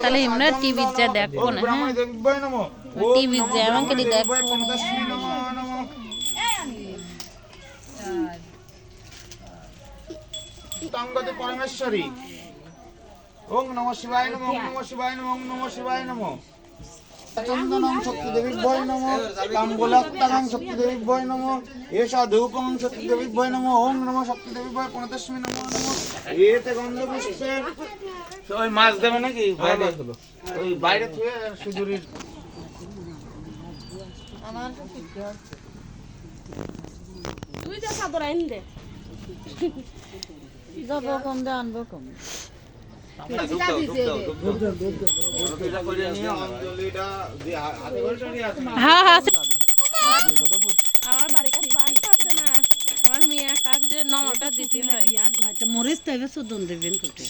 তাহলে আমরা টিভি যা দেখবো না, হ্যাঁ টিভি যা আমাকে দেখবো না। তঙ্গতে পরমেশ্বরী ওং নমঃ শিবায় নমঃ ওং নমঃ শিবায় নমঃ ওং নমঃ শিবায় নমঃ চন্দনং শক্তি দেবী ভয় নমঃ তাম্বুলাত্তাং শক্তি দেবী ভয় নমঃ এষা ধূপং শক্তি দেবী ভয় নমঃ ওং নমঃ শক্তি দেবী ভয় প্রণতস্মি নমঃ নমঃ এতে গন্ধ পুষ্পে ওই মাছ দেবে নাকি বাইরে ওই বাইরে থেকে সুদূরের আমার তুই যা সাদর আইন দে যাব কম দে আনবো কম। হ্যাঁ হ্যাঁ আমার বাড়ি কাছে পানি পাচ্ছে না, আমার মেয়ে কাক যে নমটা দিতে হয়। মরিস তবে সুদন দেবেন কোটে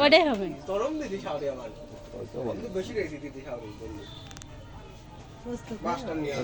ওটাই হবে। মাস্টার নিয়ে